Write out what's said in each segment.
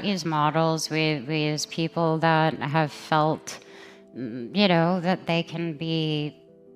use models. We use people that have felt, that they can be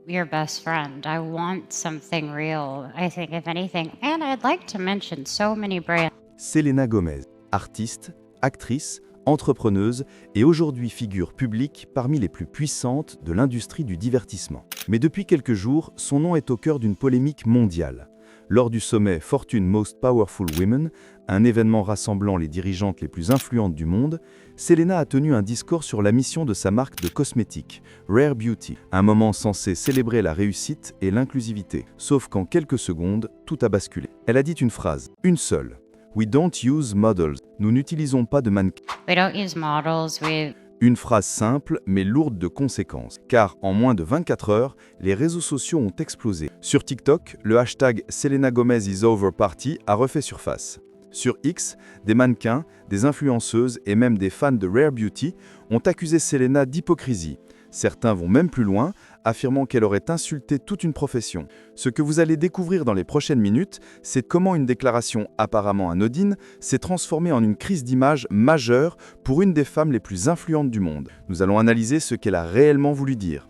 your best friend. I want something real, I think, if anything. And I'd like to mention so many brands. Selena Gomez, artiste, actrice, entrepreneuse et aujourd'hui figure publique parmi les plus puissantes de l'industrie du divertissement. Mais depuis quelques jours, son nom est au cœur d'une polémique mondiale. Lors du sommet Fortune Most Powerful Women, un événement rassemblant les dirigeantes les plus influentes du monde, Selena a tenu un discours sur la mission de sa marque de cosmétiques, Rare Beauty, un moment censé célébrer la réussite et l'inclusivité. Sauf qu'en quelques secondes, tout a basculé. Elle a dit une phrase, une seule. We don't use models. Nous n'utilisons pas de mannequins. We don't use models. Une phrase simple mais lourde de conséquences, car en moins de 24 heures, les réseaux sociaux ont explosé. Sur TikTok, le hashtag Selena Gomez is over party a refait surface. Sur X, des mannequins, des influenceuses et même des fans de Rare Beauty ont accusé Selena d'hypocrisie. Certains vont même plus loin, affirmant qu'elle aurait insulté toute une profession. Ce que vous allez découvrir dans les prochaines minutes, c'est comment une déclaration apparemment anodine s'est transformée en une crise d'image majeure pour une des femmes les plus influentes du monde. Nous allons analyser ce qu'elle a réellement voulu dire.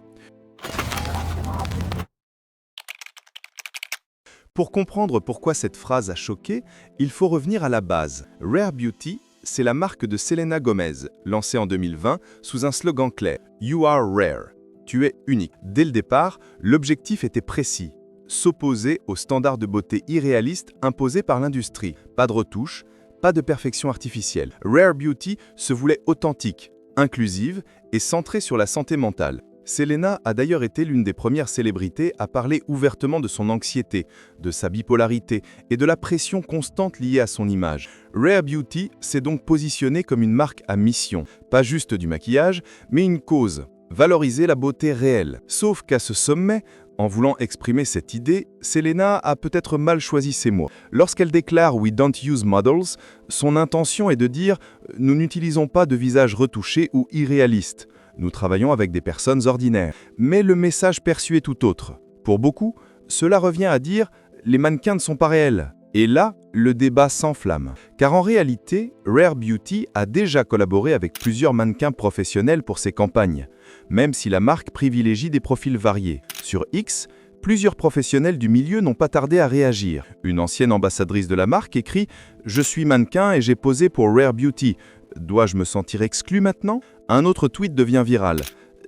Pour comprendre pourquoi cette phrase a choqué, il faut revenir à la base. Rare Beauty, c'est la marque de Selena Gomez, lancée en 2020 sous un slogan clair « You are rare ». Tu es unique. Dès le départ, l'objectif était précis, s'opposer aux standards de beauté irréalistes imposés par l'industrie. Pas de retouches, pas de perfection artificielle. Rare Beauty se voulait authentique, inclusive et centrée sur la santé mentale. Selena a d'ailleurs été l'une des premières célébrités à parler ouvertement de son anxiété, de sa bipolarité et de la pression constante liée à son image. Rare Beauty s'est donc positionnée comme une marque à mission, pas juste du maquillage, mais une cause. Valoriser la beauté réelle. Sauf qu'à ce sommet, en voulant exprimer cette idée, Selena a peut-être mal choisi ses mots. Lorsqu'elle déclare « We don't use models », son intention est de dire « Nous n'utilisons pas de visage retouché ou irréaliste. Nous travaillons avec des personnes ordinaires. » Mais le message perçu est tout autre. Pour beaucoup, cela revient à dire « Les mannequins ne sont pas réels ». Et là, le débat s'enflamme. Car en réalité, Rare Beauty a déjà collaboré avec plusieurs mannequins professionnels pour ses campagnes, même si la marque privilégie des profils variés. Sur X, plusieurs professionnels du milieu n'ont pas tardé à réagir. Une ancienne ambassadrice de la marque écrit « Je suis mannequin et j'ai posé pour Rare Beauty. Dois-je me sentir exclu maintenant ?» Un autre tweet devient viral.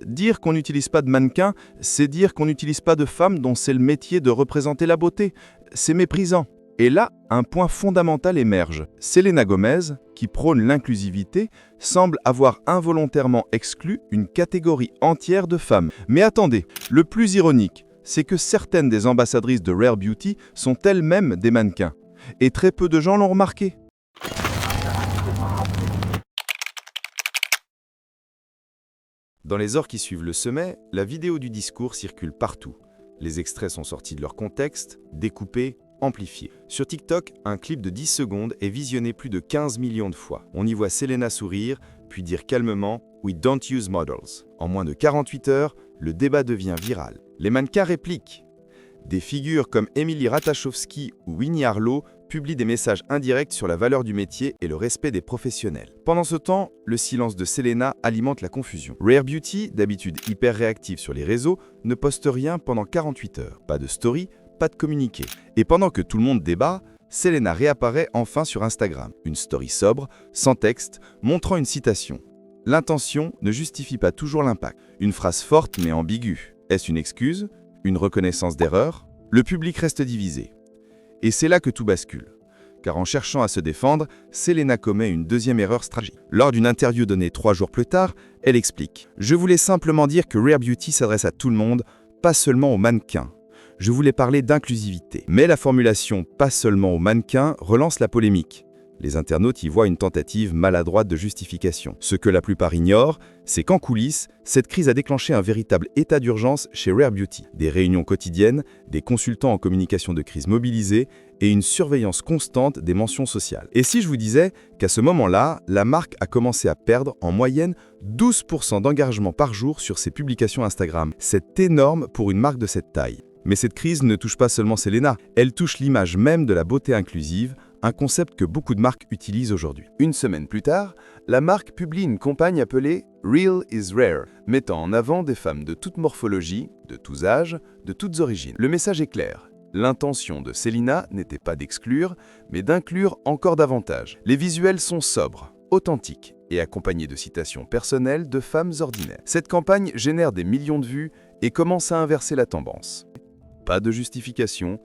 Dire qu'on n'utilise pas de mannequins, c'est dire qu'on n'utilise pas de femmes dont c'est le métier de représenter la beauté. C'est méprisant. Et là, un point fondamental émerge. Selena Gomez, qui prône l'inclusivité, semble avoir involontairement exclu une catégorie entière de femmes. Mais attendez, le plus ironique, c'est que certaines des ambassadrices de Rare Beauty sont elles-mêmes des mannequins. Et très peu de gens l'ont remarqué. Dans les heures qui suivent le sommet, la vidéo du discours circule partout. Les extraits sont sortis de leur contexte, découpés, amplifié. Sur TikTok, un clip de 10 secondes est visionné plus de 15 millions de fois. On y voit Selena sourire, puis dire calmement « We don't use models ». En moins de 48 heures, le débat devient viral. Les mannequins répliquent. Des figures comme Emily Ratajkowski ou Winnie Harlow publient des messages indirects sur la valeur du métier et le respect des professionnels. Pendant ce temps, le silence de Selena alimente la confusion. Rare Beauty, d'habitude hyper réactive sur les réseaux, ne poste rien pendant 48 heures. Pas de story, pas de communiqué. Et pendant que tout le monde débat, Selena réapparaît enfin sur Instagram. Une story sobre, sans texte, montrant une citation. L'intention ne justifie pas toujours l'impact. Une phrase forte mais ambiguë. Est-ce une excuse? Une reconnaissance d'erreur? Le public reste divisé. Et c'est là que tout bascule. Car en cherchant à se défendre, Selena commet une deuxième erreur stratégique. Lors d'une interview donnée 3 jours plus tard, elle explique « Je voulais simplement dire que Rare Beauty s'adresse à tout le monde, pas seulement aux mannequins. Je voulais parler d'inclusivité. » Mais la formulation « pas seulement aux mannequins » relance la polémique. Les internautes y voient une tentative maladroite de justification. Ce que la plupart ignorent, c'est qu'en coulisses, cette crise a déclenché un véritable état d'urgence chez Rare Beauty. Des réunions quotidiennes, des consultants en communication de crise mobilisés et une surveillance constante des mentions sociales. Et si je vous disais qu'à ce moment-là, la marque a commencé à perdre en moyenne 12% d'engagement par jour sur ses publications Instagram. C'est énorme pour une marque de cette taille. Mais cette crise ne touche pas seulement Selena, elle touche l'image même de la beauté inclusive, un concept que beaucoup de marques utilisent aujourd'hui. Une semaine plus tard, la marque publie une campagne appelée Real is Rare, mettant en avant des femmes de toute morphologie, de tous âges, de toutes origines. Le message est clair. L'intention de Selena n'était pas d'exclure, mais d'inclure encore davantage. Les visuels sont sobres, authentiques et accompagnés de citations personnelles de femmes ordinaires. Cette campagne génère des millions de vues et commence à inverser la tendance. Pas de justification,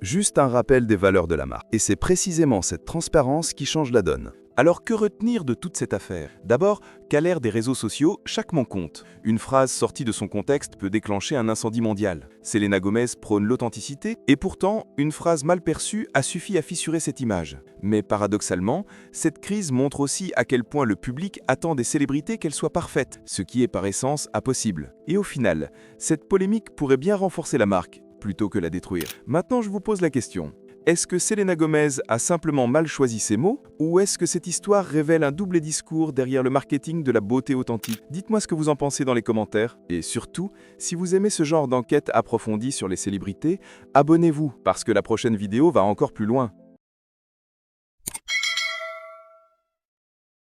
juste un rappel des valeurs de la marque. Et c'est précisément cette transparence qui change la donne. Alors que retenir de toute cette affaire? D'abord, qu'à l'ère des réseaux sociaux, chaque mot compte. Une phrase sortie de son contexte peut déclencher un incendie mondial. Selena Gomez prône l'authenticité, et pourtant, une phrase mal perçue a suffi à fissurer cette image. Mais paradoxalement, cette crise montre aussi à quel point le public attend des célébrités qu'elles soient parfaites, ce qui est par essence impossible. Et au final, cette polémique pourrait bien renforcer la marque, plutôt que la détruire. Maintenant, je vous pose la question. Est-ce que Selena Gomez a simplement mal choisi ses mots, ou est-ce que cette histoire révèle un double discours derrière le marketing de la beauté authentique? Dites-moi ce que vous en pensez dans les commentaires. Et surtout, si vous aimez ce genre d'enquête approfondie sur les célébrités, abonnez-vous, parce que la prochaine vidéo va encore plus loin.